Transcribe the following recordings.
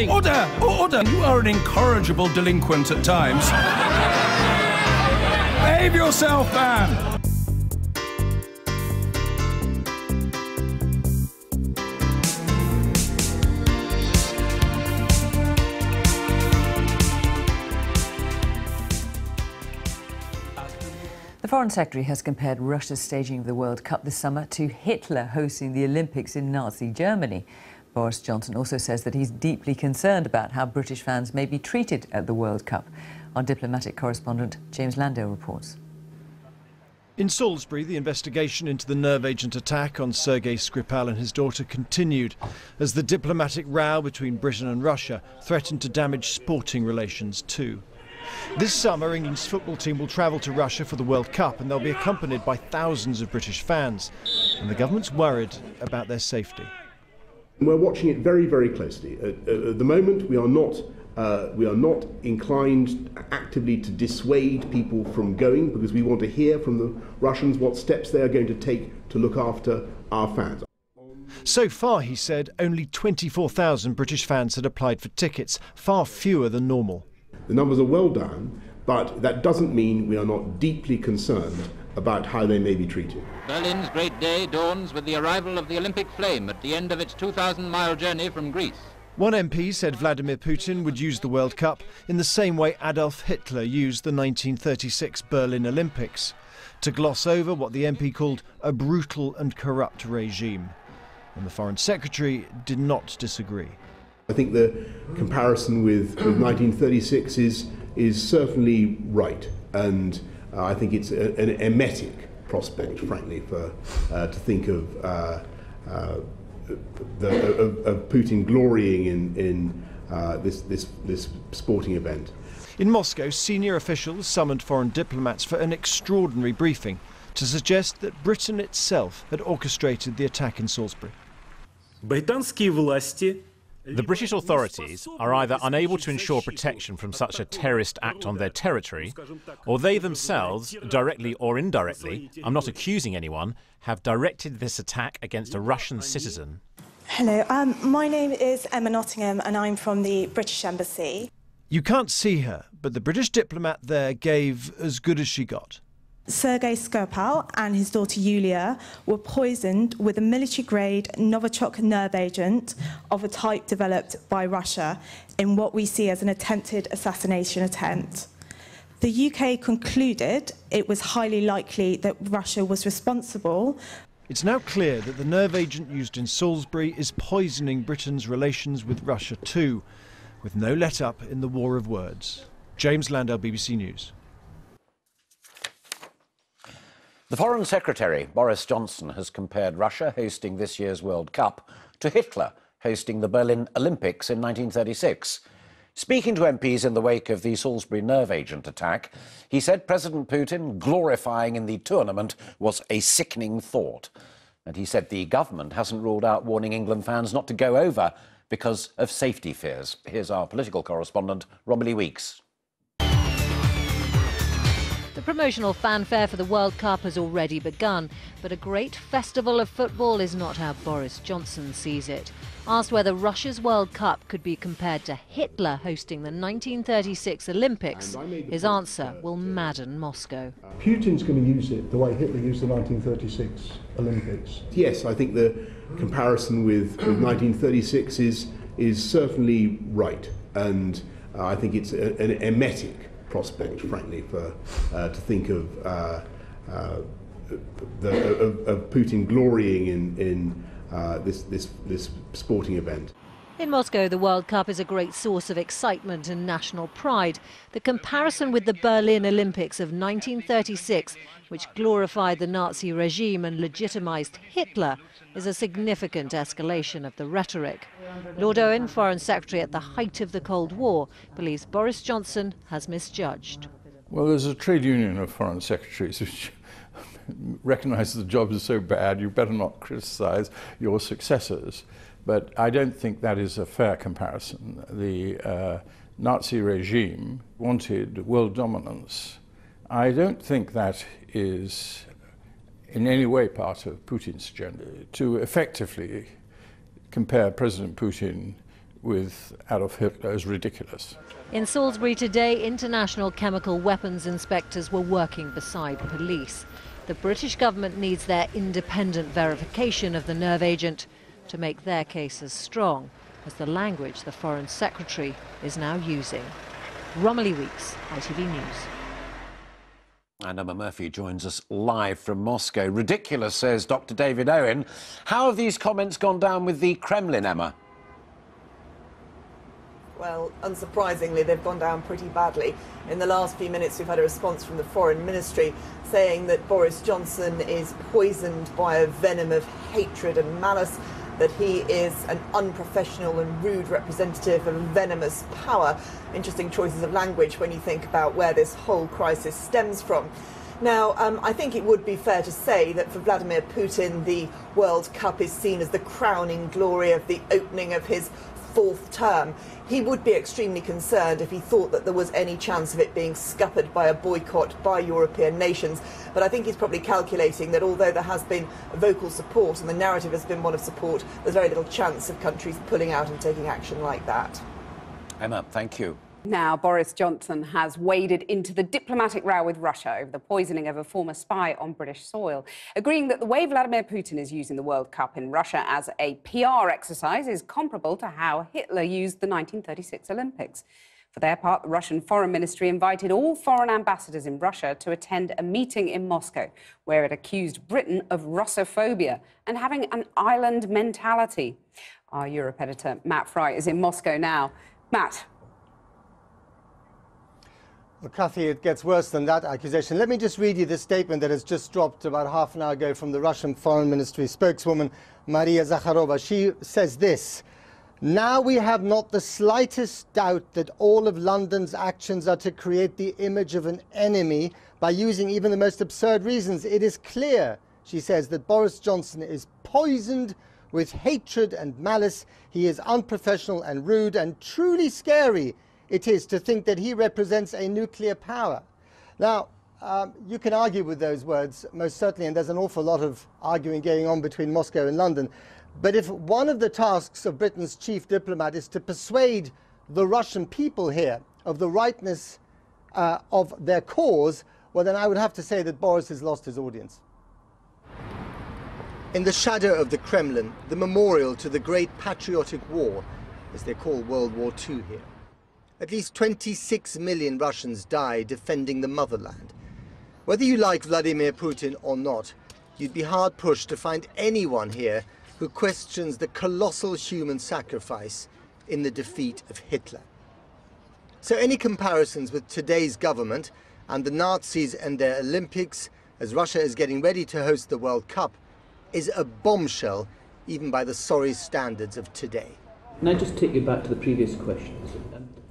Order! Order! You are an incorrigible delinquent at times. Behave yourself, man! The Foreign Secretary has compared Russia's staging of the World Cup this summer to Hitler hosting the Olympics in Nazi Germany. Boris Johnson also says that he's deeply concerned about how British fans may be treated at the World Cup. Our diplomatic correspondent James Landale reports. In Salisbury, the investigation into the nerve agent attack on Sergei Skripal and his daughter continued as the diplomatic row between Britain and Russia threatened to damage sporting relations too. This summer, England's football team will travel to Russia for the World Cup, and they'll be accompanied by thousands of British fans. And the government's worried about their safety. We're watching it very, very closely. At the moment, we are not inclined actively to dissuade people from going, because we want to hear from the Russians what steps they are going to take to look after our fans. So far, he said, only 24,000 British fans had applied for tickets, far fewer than normal. The numbers are well down, but that doesn't mean we are not deeply concerned about how they may be treated. Berlin's great day dawns with the arrival of the Olympic flame at the end of its 2,000-mile journey from Greece. One MP said Vladimir Putin would use the World Cup in the same way Adolf Hitler used the 1936 Berlin Olympics, to gloss over what the MP called a brutal and corrupt regime. And the Foreign Secretary did not disagree. I think the comparison with 1936 is certainly right, and I think it's an emetic prospect, frankly, to think of Putin glorying in this sporting event. In Moscow, senior officials summoned foreign diplomats for an extraordinary briefing to suggest that Britain itself had orchestrated the attack in Salisbury. The British authorities are either unable to ensure protection from such a terrorist act on their territory, or they themselves, directly or indirectly, I'm not accusing anyone, have directed this attack against a Russian citizen. Hello, my name is Emma Nottingham and I'm from the British Embassy. You can't see her, but the British diplomat there gave as good as she got. Sergei Skripal and his daughter Yulia were poisoned with a military-grade Novichok nerve agent of a type developed by Russia in what we see as an attempted assassination attempt. The UK concluded it was highly likely that Russia was responsible. It's now clear that the nerve agent used in Salisbury is poisoning Britain's relations with Russia too, with no let-up in the war of words. James Landale, BBC News. The Foreign Secretary, Boris Johnson, has compared Russia hosting this year's World Cup to Hitler hosting the Berlin Olympics in 1936. Speaking to MPs in the wake of the Salisbury nerve agent attack, he said President Putin glorifying in the tournament was a sickening thought. And he said the government hasn't ruled out warning England fans not to go over because of safety fears. Here's our political correspondent, Romilly Weeks. The promotional fanfare for the World Cup has already begun, but a great festival of football is not how Boris Johnson sees it. Asked whether Russia's World Cup could be compared to Hitler hosting the 1936 Olympics, his answer will madden Moscow. Putin's going to use it the way Hitler used the 1936 Olympics. Yes, I think the comparison with 1936 is certainly right, and I think it's an emetic prospect, frankly, to think of Putin glorying in this sporting event. In Moscow, the World Cup is a great source of excitement and national pride. The comparison with the Berlin Olympics of 1936, which glorified the Nazi regime and legitimized Hitler, is a significant escalation of the rhetoric. Lord Owen, Foreign Secretary at the height of the Cold War, believes Boris Johnson has misjudged. Well, there's a trade union of foreign secretaries which recognises the job is so bad, you better not criticise your successors. But I don't think that is a fair comparison. The Nazi regime wanted world dominance. I don't think that is in any way part of Putin's agenda. To effectively compare President Putin with Adolf Hitler is ridiculous. In Salisbury today, international chemical weapons inspectors were working beside police. The British government needs their independent verification of the nerve agent to make their cases strong, as the language the Foreign Secretary is now using. Romilly Weeks, ITV News. And Emma Murphy joins us live from Moscow. Ridiculous, says Dr. David Owen. How have these comments gone down with the Kremlin, Emma? Well, unsurprisingly, they've gone down pretty badly. In the last few minutes, we've had a response from the Foreign Ministry saying that Boris Johnson is poisoned by a venom of hatred and malice, that he is an unprofessional and rude representative of venomous power. Interesting choices of language when you think about where this whole crisis stems from. Now, I think it would be fair to say that for Vladimir Putin, the World Cup is seen as the crowning glory of the opening of his fourth term. He would be extremely concerned if he thought that there was any chance of it being scuppered by a boycott by European nations. But I think he's probably calculating that although there has been vocal support and the narrative has been one of support, there's very little chance of countries pulling out and taking action like that. Emma, thank you. Now, Boris Johnson has waded into the diplomatic row with Russia over the poisoning of a former spy on British soil, agreeing that the way Vladimir Putin is using the World Cup in Russia as a PR exercise is comparable to how Hitler used the 1936 Olympics. For their part, the Russian Foreign Ministry invited all foreign ambassadors in Russia to attend a meeting in Moscow, where it accused Britain of Russophobia and having an island mentality. Our Europe editor, Matt Fry, is in Moscow now. Matt. Well, Kathy, it gets worse than that accusation. Let me just read you the statement that has just dropped about half an hour ago from the Russian Foreign Ministry spokeswoman, Maria Zakharova. She says this: "Now we have not the slightest doubt that all of London's actions are to create the image of an enemy by using even the most absurd reasons. It is clear," she says, "that Boris Johnson is poisoned with hatred and malice. He is unprofessional and rude, and truly scary it is to think that he represents a nuclear power." Now, you can argue with those words, most certainly, and there's an awful lot of arguing going on between Moscow and London. But if one of the tasks of Britain's chief diplomat is to persuade the Russian people here of the rightness of their cause, well, then I would have to say that Boris has lost his audience. In the shadow of the Kremlin, the memorial to the Great Patriotic War, as they call World War II here. At least 26 million Russians died defending the motherland. Whether you like Vladimir Putin or not, you'd be hard-pushed to find anyone here who questions the colossal human sacrifice in the defeat of Hitler. So any comparisons with today's government and the Nazis and their Olympics, as Russia is getting ready to host the World Cup, is a bombshell even by the sorry standards of today. Can I just take you back to the previous questions?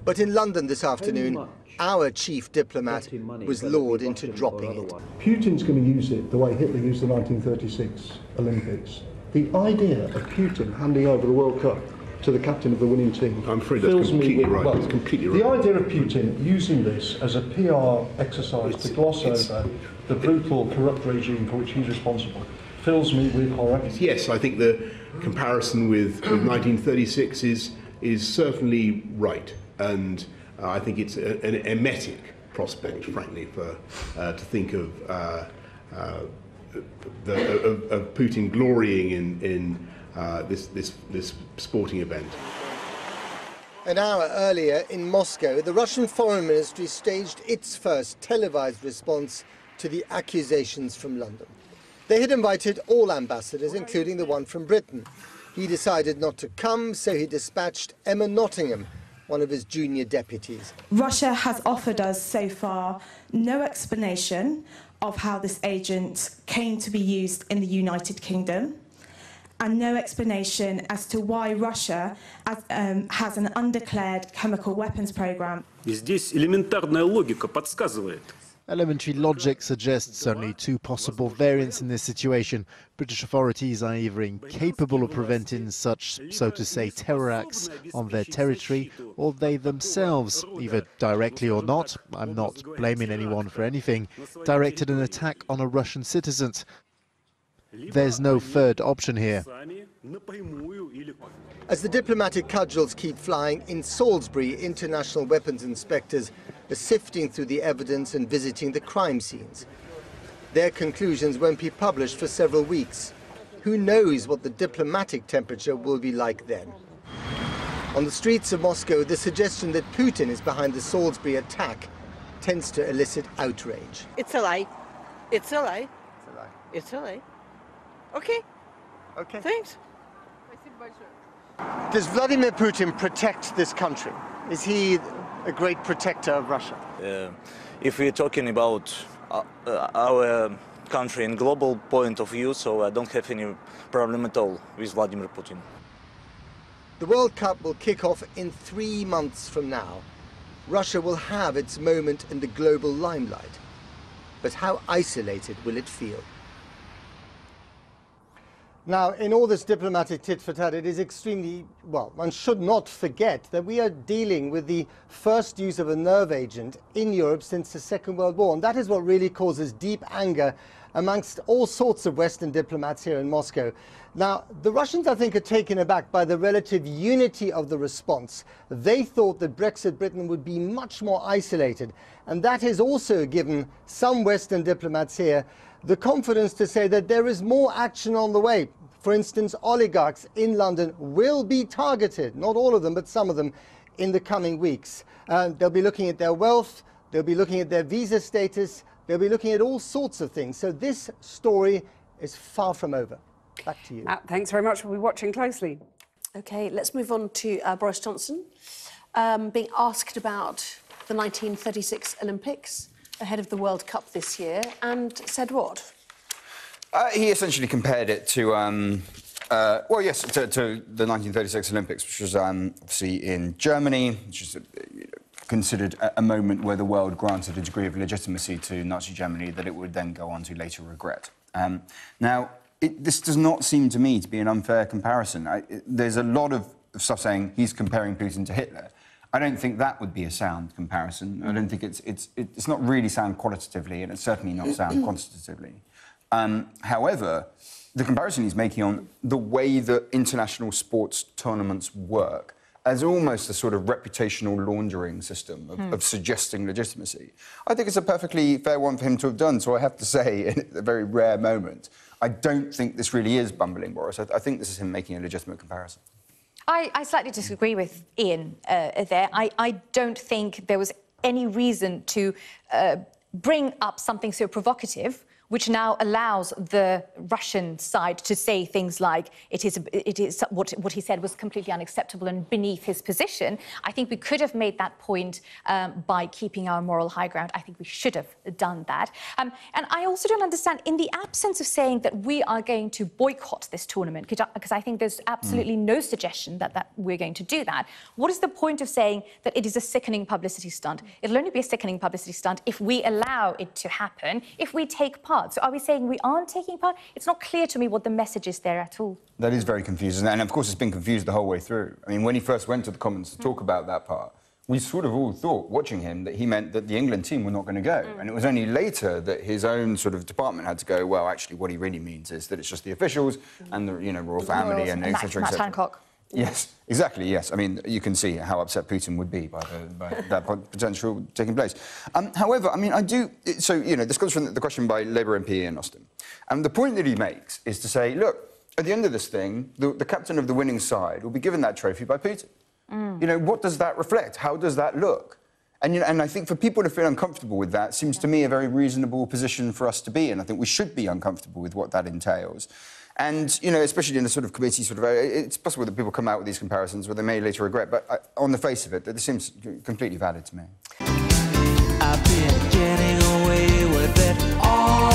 But in London this afternoon, our chief diplomat was lured into dropping it. Putin's going to use it the way Hitler used the 1936 Olympics. The idea of Putin handing over the World Cup to the captain of the winning team, I'm afraid that's completely right. Well, that's completely right. The idea of Putin using this as a PR exercise to gloss over the brutal, corrupt regime for which he's responsible fills me with horror. Yes, I think the comparison with 1936 is certainly right. And I think it's an emetic prospect, frankly, to think of Putin glorying in this sporting event. An hour earlier in Moscow, the Russian Foreign Ministry staged its first televised response to the accusations from London. They had invited all ambassadors, including the one from Britain. He decided not to come, so he dispatched Emma Nottingham, one of his junior deputies. Russia has offered us so far no explanation of how this agent came to be used in the United Kingdom, and no explanation as to why Russia has an undeclared chemical weapons program. Здесь элементарная логика подсказывает. Elementary logic suggests only two possible variants in this situation. British authorities are either incapable of preventing such, so to say, terror acts on their territory, or they themselves, either directly or not, I'm not blaming anyone for anything, directed an attack on a Russian citizen. There's no third option here. As the diplomatic cudgels keep flying, in Salisbury, international weapons inspectors are sifting through the evidence and visiting the crime scenes. Their conclusions won't be published for several weeks. Who knows what the diplomatic temperature will be like then? On the streets of Moscow, the suggestion that Putin is behind the Salisbury attack tends to elicit outrage. It's a lie. It's a lie. It's a lie. It's a lie. Okay. Okay. Thanks. Does Vladimir Putin protect this country? Is he a great protector of Russia? If we're talking about our country in global point of view, so I don't have any problem at all with Vladimir Putin. The World Cup will kick off in 3 months from now. Russia will have its moment in the global limelight. But how isolated will it feel? Now, in all this diplomatic tit-for-tat, it is extremely, well, one should not forget that we are dealing with the first use of a nerve agent in Europe since the Second World War. And that is what really causes deep anger amongst all sorts of Western diplomats here in Moscow. Now, the Russians, I think, are taken aback by the relative unity of the response. They thought that Brexit Britain would be much more isolated. And that has also given some Western diplomats here the confidence to say that there is more action on the way. For instance, oligarchs in London will be targeted, not all of them, but some of them, in the coming weeks. They'll be looking at their wealth, they'll be looking at their visa status, they'll be looking at all sorts of things. So this story is far from over. Back to you. Thanks very much. We'll be watching closely. OK, let's move on to Boris Johnson, being asked about the 1936 Olympics ahead of the World Cup this year, and said what? He essentially compared it to, well, yes, to the 1936 Olympics, which was obviously in Germany, which is considered a moment where the world granted a degree of legitimacy to Nazi Germany that it would then go on to later regret. Now, this does not seem to me to be an unfair comparison. There's a lot of stuff saying he's comparing Putin to Hitler. I don't think that would be a sound comparison. I don't think it's not really sound qualitatively, and it's certainly not sound quantitatively. However, the comparison he's making on the way that international sports tournaments work as almost a sort of reputational laundering system of suggesting legitimacy, I think it's a perfectly fair one for him to have done. So I have to say, in a very rare moment, I don't think this really is bumbling Boris. I think this is him making a legitimate comparison. I slightly disagree with Ian there. I don't think there was any reason to bring up something so provocative, which now allows the Russian side to say things like it is what he said was completely unacceptable and beneath his position. I think we could have made that point by keeping our moral high ground. I think we should have done that. And I also don't understand, in the absence of saying that we are going to boycott this tournament, because I think there's absolutely no suggestion that we're going to do that, what is the point of saying that it is a sickening publicity stunt? It'll only be a sickening publicity stunt if we allow it to happen, if we take part. So are we saying we aren't taking part? It's not clear to me what the message is there at all. That is very confusing, and of course it's been confused the whole way through. I mean, when he first went to the Commons to talk about that part, we sort of all thought, watching him, that he meant that the England team were not going to go. And it was only later that his own sort of department had to go, well, actually, what he really means is that it's just the officials and the, royal family and et cetera, et cetera. Hancock. Yes, exactly, yes. I mean, you can see how upset Putin would be by that potential taking place. However, I mean, I do... So, this comes from the question by Labour MP Ian Austin. And the point that he makes is to say, look, at the end of this thing, the captain of the winning side will be given that trophy by Putin. What does that reflect? How does that look? And, and I think for people to feel uncomfortable with that seems to me a very reasonable position for us to be in. I think we should be uncomfortable with what that entails. And, especially in a sort of committee it's possible that people come out with these comparisons where they may later regret, but on the face of it, this seems completely valid to me. I've been getting away with it all